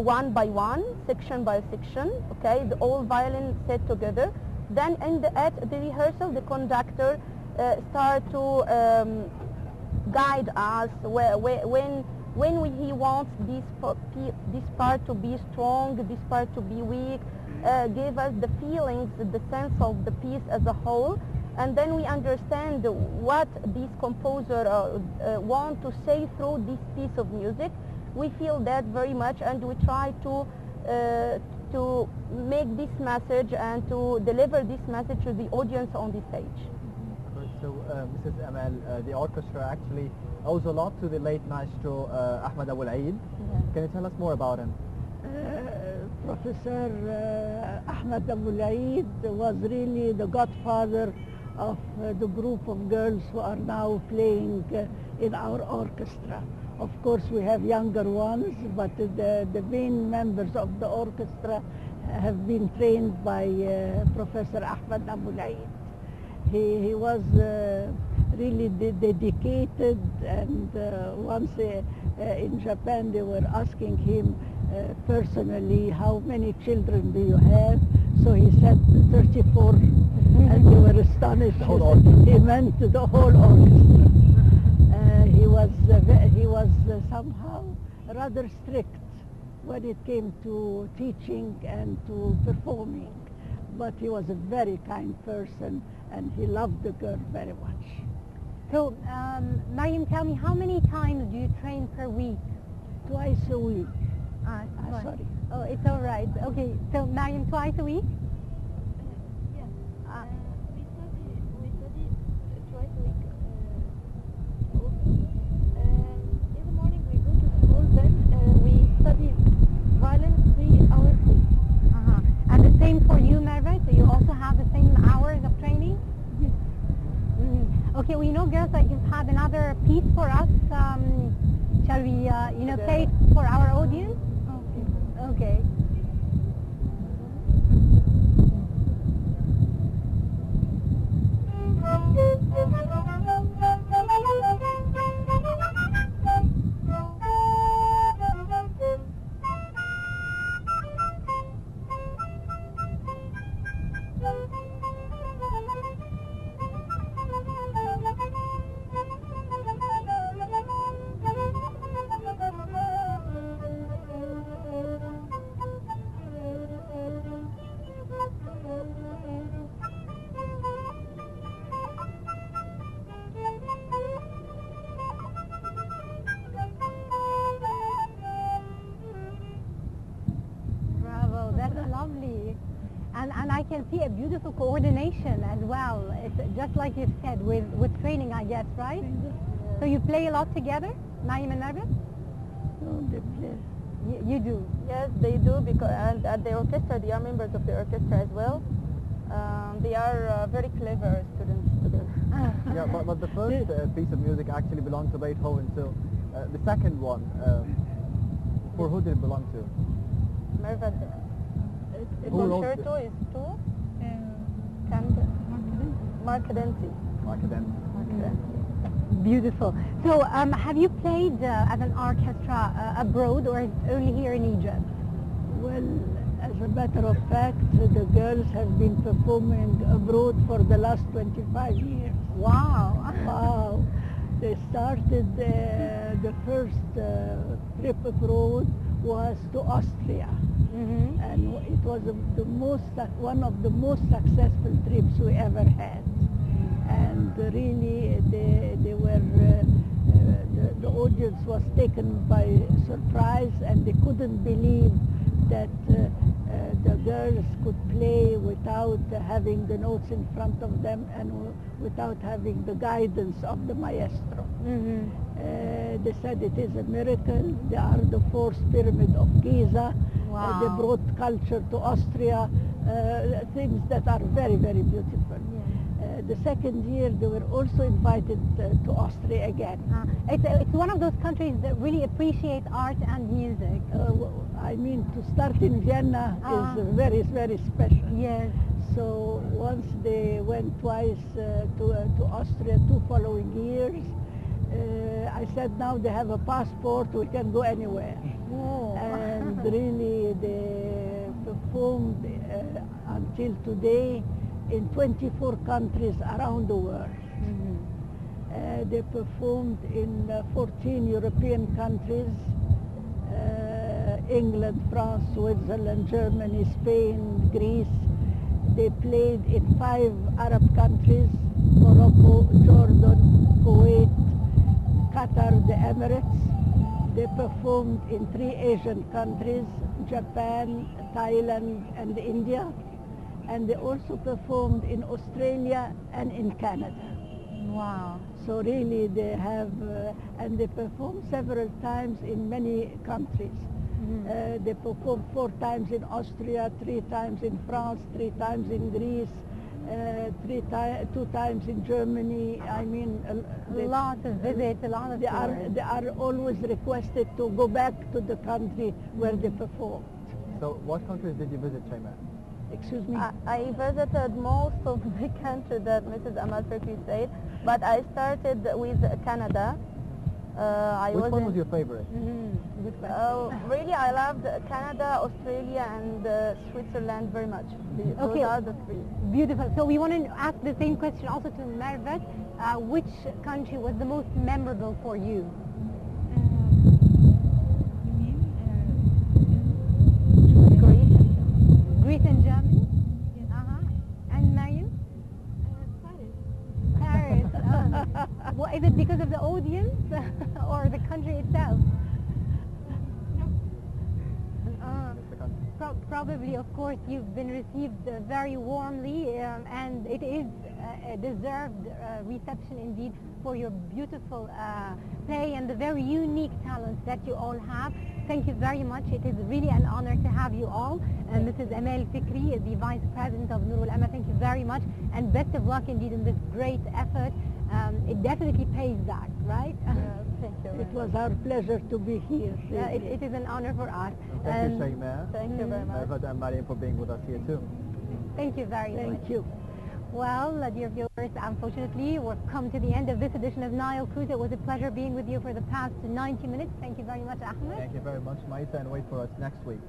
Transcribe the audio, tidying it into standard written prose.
one by one, section by section, okay, the all violin set together. Then at the rehearsal, the conductor start to guide us when he wants this part to be strong, this part to be weak, give us the feelings, the sense of the piece as a whole, and then we understand what this composer want to say through this piece of music. We feel that very much, and we try to make this message and to deliver this message to the audience on the stage. So, Mrs. Amal, the orchestra actually owes a lot to the late maestro Ahmed Abou Eid. Yeah. Can you tell us more about him? Professor Ahmed Abou Eid was really the godfather of the group of girls who are now playing in our orchestra. Of course, we have younger ones, but the main members of the orchestra have been trained by Professor Ahmed Abou Eid. He was really dedicated, and once in Japan they were asking him personally, how many children do you have? So he said 34, and they were astonished. He meant the whole orchestra. He was somehow rather strict when it came to teaching and to performing, but he was a very kind person, and he loved the girl very much. So, Mariam, tell me, how many times do you train per week? Twice a week. Sorry. Oh, it's all right. Okay, so Mariam, twice a week? Yes. We study twice a week also. In the morning we go to school, then we study violin 3 hours a week. And the same for you, Merve? So you also have the same hours of training? Yes. Okay, well, you know, girls, that you've had another piece for us. Shall we, play it for our audience? Okay. Lovely. And I can see a beautiful coordination as well. It's just like you said, with training, I guess, right? So you play a lot together, Mariam and Merve? No, they play. You do? Yes, they do, because and at the orchestra, they are members of the orchestra as well. They are very clever students together. Yeah, but the first piece of music actually belonged to Beethoven, so the second one, for who did it belong to? Merve. The Who wrote concerto is to Mark Denti. Beautiful. So have you played as an orchestra abroad, or only here in Egypt? Well, as a matter of fact, the girls have been performing abroad for the last 25 years. Wow. Wow. They started, the first trip abroad was to Austria. And it was one of the most successful trips we ever had. And really, they were the audience was taken by surprise, and they couldn't believe that the girls could play without having the notes in front of them and without having the guidance of the maestro. They said it is a miracle. They are the fourth pyramid of Giza. Wow. They brought culture to Austria, things that are very, very beautiful. The second year, they were also invited to Austria again. It's one of those countries that really appreciate art and music. I mean, to start in Vienna is very, very special. Yes. So once they went twice to Austria 2 following years, I said, now they have a passport, we can go anywhere. Oh. And really, they performed until today in 24 countries around the world. They performed in 14 European countries, England, France, Switzerland, Germany, Spain, Greece. They played in 5 Arab countries, Morocco, Jordan, Kuwait, Qatar, the Emirates. They performed in 3 Asian countries, Japan, Thailand, and India. And they also performed in Australia and in Canada. Wow. So really they have, and they performed several times in many countries. They performed 4 times in Austria, 3 times in France, 3 times in Greece, 2 times in Germany. I mean, A lot of visits, a lot of tours. they are always requested to go back to the country where they performed. So what countries did you visit, Shayma? Excuse me? I visited most of the countries that Mrs. Amal Fikri said, but I started with Canada. Which one was your favorite? Good question. Really, I loved Canada, Australia, and Switzerland very much. Those are the 3. Beautiful. So we want to ask the same question also to Mervet. Which country was the most memorable for you? Greece and Germany? Yes. And Mariam? Paris. Well, is it because of the audience or the country itself? Probably, of course, you've been received very warmly, and it is a deserved reception indeed for your beautiful play and the very unique talents that you all have. Thank you very much. It is really an honor to have you all. Mrs. Amal Fikri, the Vice President of Nur al-Amma, thank you very much, and best of luck indeed in this great effort. It definitely pays back, right? Thank you. It was our pleasure to be here. Really. It is an honor for us. Thank you, Shayma. Thank you very much. Mervet and Mariam for being with us here too. Thank you very much. Thank you. Well, dear viewers, unfortunately, we've come to the end of this edition of Nile Cruise. It was a pleasure being with you for the past 90 minutes. Thank you very much, Ahmed. Thank you very much, Maisa, and wait for us next week.